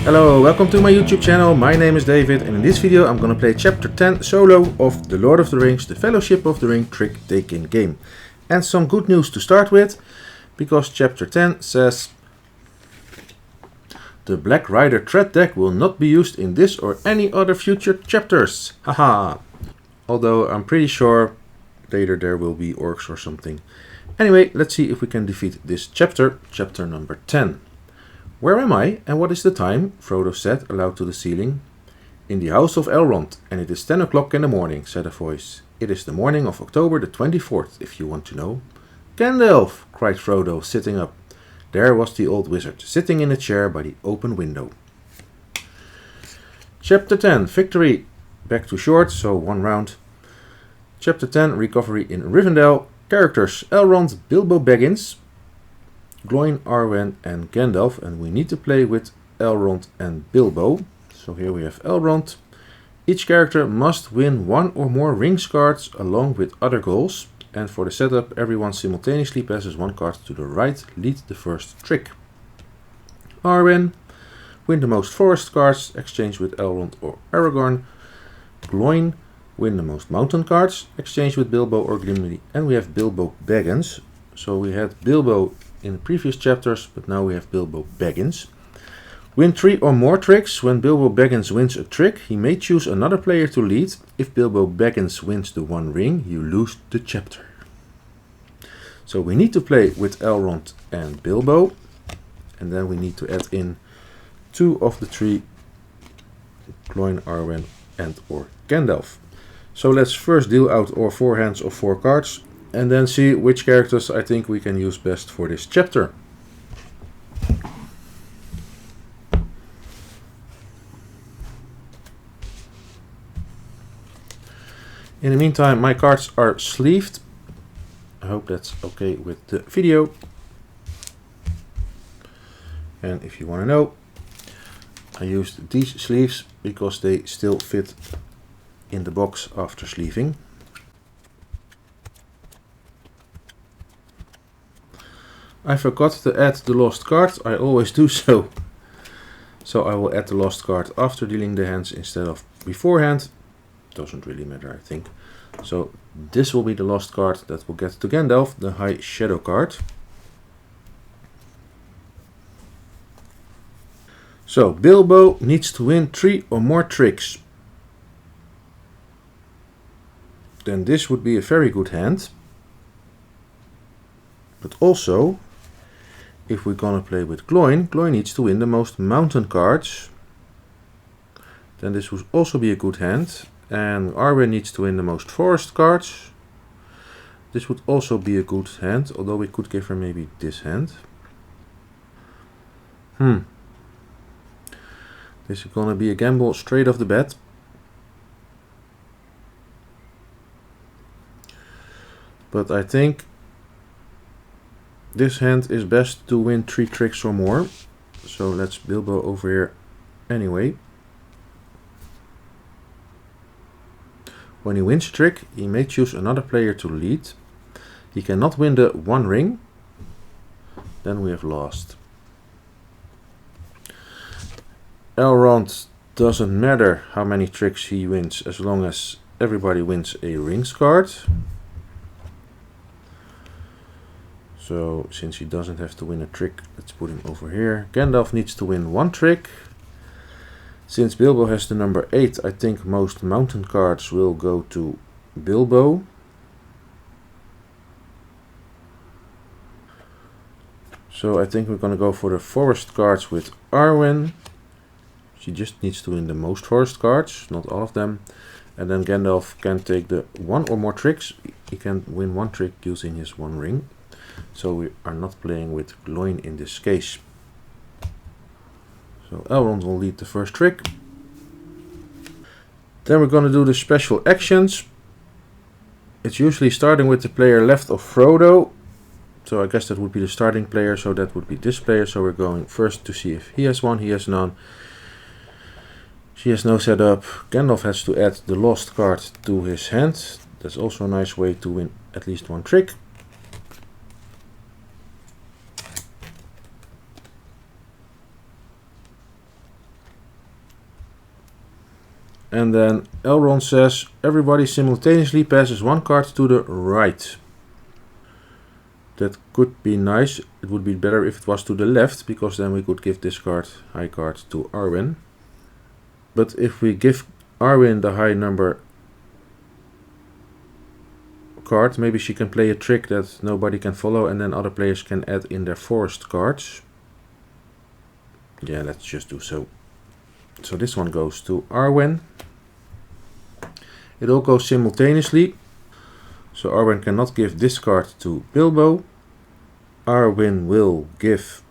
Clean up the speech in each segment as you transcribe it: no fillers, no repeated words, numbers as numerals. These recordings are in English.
Hello, welcome to my YouTube channel. My name is David and in this video I'm gonna play Chapter 10 solo of The Lord of the Rings, The Fellowship of the Ring trick-taking game. And some good news to start with, because Chapter 10 says the Black Rider threat deck will not be used in this or any other future chapters. Haha. Although I'm pretty sure later there will be orcs or something. Anyway, let's see if we can defeat this chapter, chapter number 10. Where am I and what is the time? Frodo said aloud to the ceiling. In the house of Elrond, and it is 10 o'clock in the morning, said a voice. It is the morning of October the 24th, if you want to know. Gandalf, cried Frodo, sitting up. There was the old wizard, sitting in a chair by the open window. Chapter 10, Victory. Back to short, so one round. Chapter 10, Recovery in Rivendell. Characters, Elrond, Bilbo Baggins, Gloin, Arwen and Gandalf, and we need to play with Elrond and Bilbo. So here we have Elrond. Each character must win one or more rings cards along with other goals, and for the setup everyone simultaneously passes one card to the right, lead the first trick. Arwen, win the most forest cards, exchange with Elrond or Aragorn. Gloin, win the most mountain cards, exchange with Bilbo or Gimli, and we have Bilbo Baggins. So we had Bilbo in the previous chapters, but now we have Bilbo Baggins. Win 3 or more tricks. When Bilbo Baggins wins a trick, he may choose another player to lead. If Bilbo Baggins wins the one ring, you lose the chapter. So we need to play with Elrond and Bilbo, and then we need to add in 2 of the 3, Gloin, Arwen and or Gandalf. So let's first deal out our 4 hands of 4 cards, and then see which characters I think we can use best for this chapter. In the meantime, my cards are sleeved. I hope that's okay with the video. And if you want to know, I used these sleeves because they still fit in the box after sleeving. I forgot to add the lost card. I always do so. So I will add the lost card after dealing the hands instead of beforehand. Doesn't really matter, I think. So this will be the lost card that will get to Gandalf, the High Shadow card. So Bilbo needs to win 3 or more tricks. Then this would be a very good hand. But also, if we're gonna play with Gloin, Gloin needs to win the most mountain cards. Then this would also be a good hand. And Arwen needs to win the most forest cards. This would also be a good hand, although we could give her maybe this hand. This is gonna be a gamble straight off the bat. But I think this hand is best to win 3 tricks or more. So let's Bilbo over here anyway. When he wins a trick, he may choose another player to lead. He cannot win the one ring. Then we have lost. Elrond doesn't matter how many tricks he wins as long as everybody wins a rings card. So since he doesn't have to win a trick, let's put him over here. Gandalf needs to win 1 trick. Since Bilbo has the number 8, I think most mountain cards will go to Bilbo. So I think we're going to go for the forest cards with Arwen. She just needs to win the most forest cards, not all of them. And then Gandalf can take the 1 or more tricks. He can win 1 trick using his 1 ring. So we are not playing with Gloin in this case. So Elrond will lead the first trick. Then we're going to do the special actions. It's usually starting with the player left of Frodo. So I guess that would be the starting player, so that would be this player. So we're going first to see if he has one, he has none. She has no setup. Gandalf has to add the lost card to his hand. That's also a nice way to win at least 1 trick. And then Elrond says everybody simultaneously passes one card to the right. That could be nice. It would be better if it was to the left, because then we could give this card, high card, to Arwen. But if we give Arwen the high number card, maybe she can play a trick that nobody can follow, and then other players can add in their forest cards. Yeah, let's just do so. So this one goes to Arwen. It all goes simultaneously. So Arwen cannot give this card to Bilbo. Arwen will give...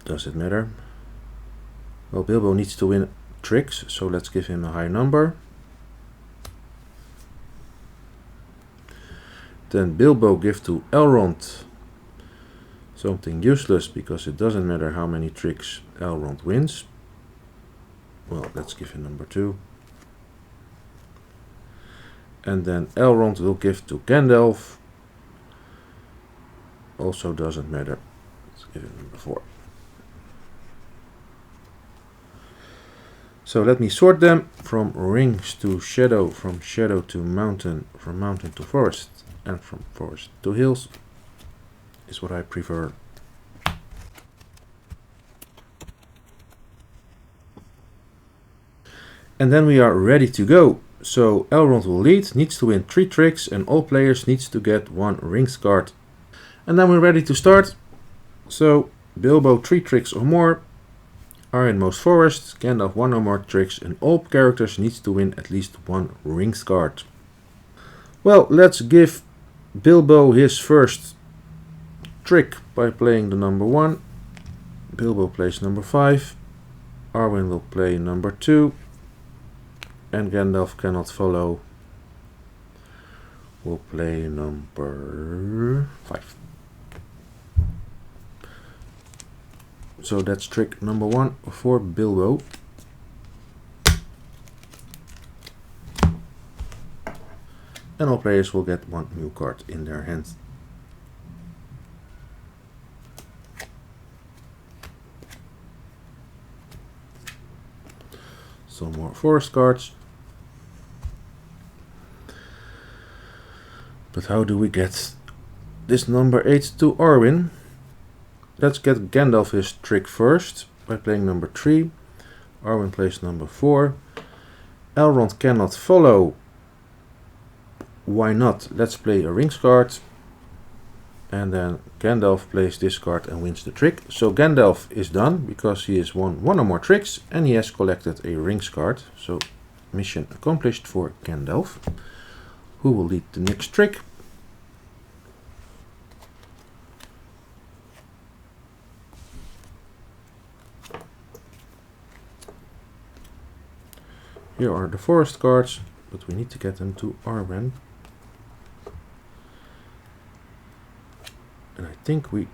Does it matter? Well, Bilbo needs to win tricks, so let's give him a high number. Then Bilbo gives to Elrond something useless, because it doesn't matter how many tricks Elrond wins. Well, let's give him number 2. And then Elrond will give to Gandalf. Also doesn't matter. Let's give him number 4. So let me sort them from rings to shadow, from shadow to mountain, from mountain to forest, and from forest to hills is what I prefer. And then we are ready to go. So Elrond will lead, needs to win 3 tricks, and all players needs to get 1 rings card. And then we're ready to start. So Bilbo 3 tricks or more, Arwen most forest, Gandalf 1 or more tricks, and all characters needs to win at least 1 rings card. Well, let's give Bilbo his first trick by playing the number 1. Bilbo plays number 5. Arwen will play number 2. And Gandalf cannot follow. Will play number 5. So that's trick number 1 for Bilbo. And all players will get 1 new card in their hands. Some more forest cards. But how do we get this number 8 to Arwen? Let's get Gandalf his trick first by playing number 3. Arwen plays number 4. Elrond cannot follow. Why not? Let's play a rings card. And then Gandalf plays this card and wins the trick. So Gandalf is done because he has won 1 or more tricks and he has collected a rings card. So mission accomplished for Gandalf, who will lead the next trick. Here are the forest cards, but we need to get them to Arwen. And I think we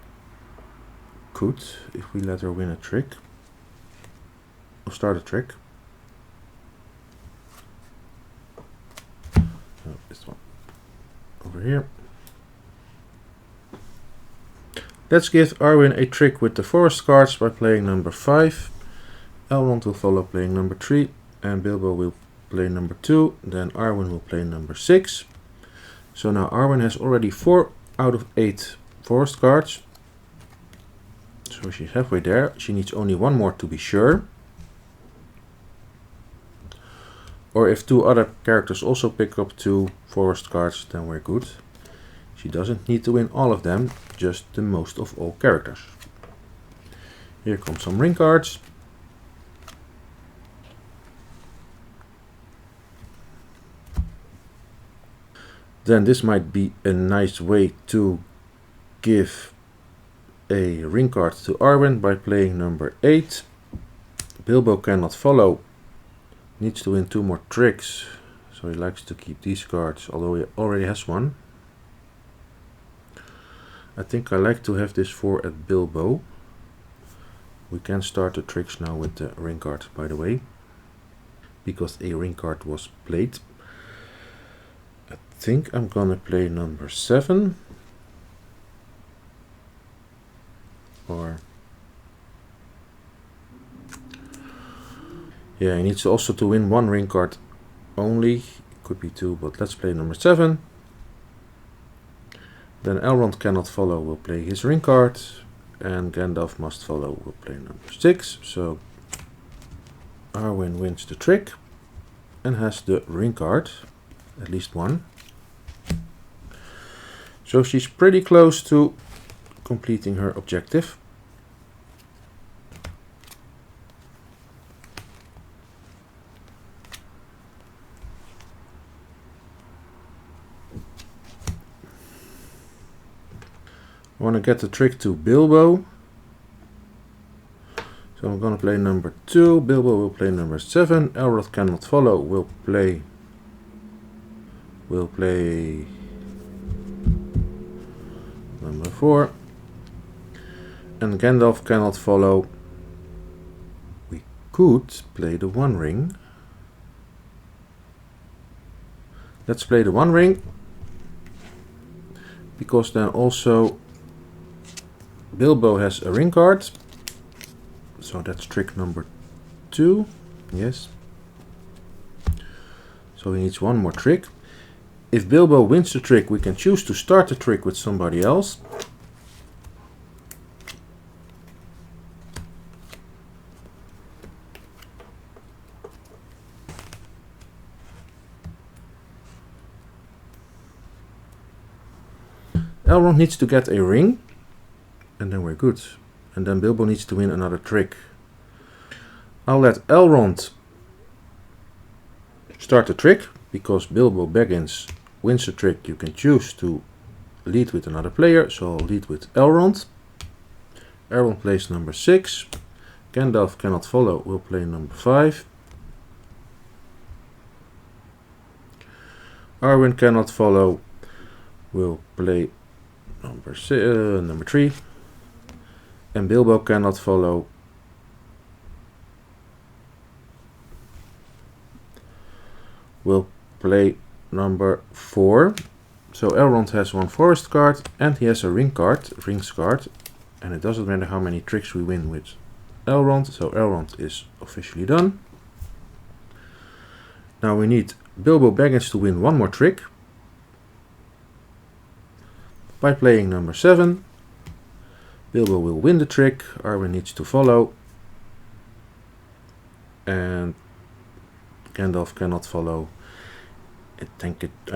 could, if we let her win a trick, or start a trick. Oh, this one over here. Let's give Arwen a trick with the forest cards by playing number 5. Elrond will follow playing number 3, and Bilbo will play number 2. Then Arwen will play number 6. So now Arwen has already 4 out of 8 forest cards. So she's halfway there. She needs only 1 more to be sure. Or if 2 other characters also pick up 2 forest cards, then we're good. She doesn't need to win all of them, just the most of all characters. Here come some ring cards. Then this might be a nice way to give a ring card to Arwen by playing number 8. Bilbo cannot follow, needs to win 2 more tricks, so he likes to keep these cards, although he already has 1. I think I like to have this 4 at Bilbo. We can start the tricks now with the ring card, by the way, because a ring card was played. I think I'm gonna play number 7. Or Yeah, he needs also to win 1 ring card only. It could be 2, but let's play number 7. Then Elrond cannot follow, will play his ring card. And Gandalf must follow, will play number 6. So Arwen wins the trick and has the ring card, at least 1. So she's pretty close to completing her objective. I want to get the trick to Bilbo. So I'm going to play number 2. Bilbo will play number 7. Elrond cannot follow. Will play number 4. And Gandalf cannot follow. We could play the 1 ring. Let's play the 1 ring. Because then also Bilbo has a ring card. So that's trick number 2. Yes. So he needs 1 more trick. If Bilbo wins the trick, we can choose to start the trick with somebody else. Elrond needs to get a ring. And then we're good. And then Bilbo needs to win another trick. I'll let Elrond start the trick, because Bilbo Baggins wins the trick. You can choose to lead with another player, so I'll lead with Elrond. Elrond plays number 6. Gandalf cannot follow, will play number 5. Arwen cannot follow, will play number 3. And Bilbo cannot follow. Will play number 4. So Elrond has 1 forest card and he has a rings card. And it doesn't matter how many tricks we win with Elrond. So Elrond is officially done. Now we need Bilbo Baggins to win 1 more trick. By playing number 7. Bilbo will win the trick. Arwen needs to follow. And Gandalf cannot follow. I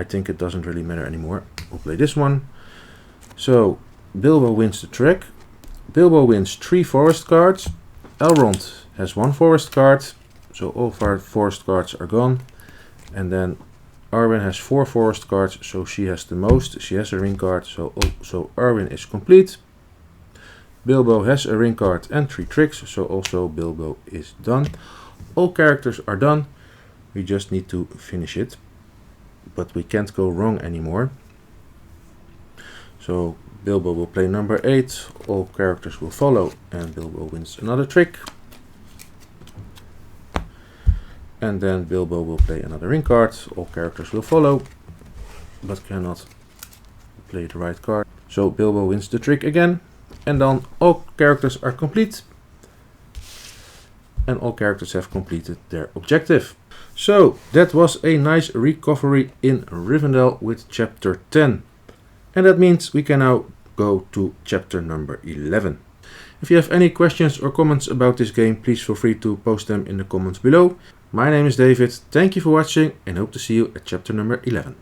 think it doesn't really matter anymore. We'll play this one. So Bilbo wins the trick. Bilbo wins 3 forest cards. Elrond has 1 forest card. So all of our forest cards are gone. And then Arwen has 4 forest cards. So she has the most. She has a ring card. So Arwen is complete. Bilbo has a ring card and 3 tricks, so also Bilbo is done. All characters are done, we just need to finish it, but we can't go wrong anymore. So Bilbo will play number 8, all characters will follow, and Bilbo wins another trick. And then Bilbo will play another ring card, all characters will follow, but cannot play the right card. So Bilbo wins the trick again. And then all characters are complete. And all characters have completed their objective. So that was a nice recovery in Rivendell with chapter 10. And that means we can now go to chapter number 11. If you have any questions or comments about this game, please feel free to post them in the comments below. My name is David, thank you for watching and hope to see you at chapter number 11.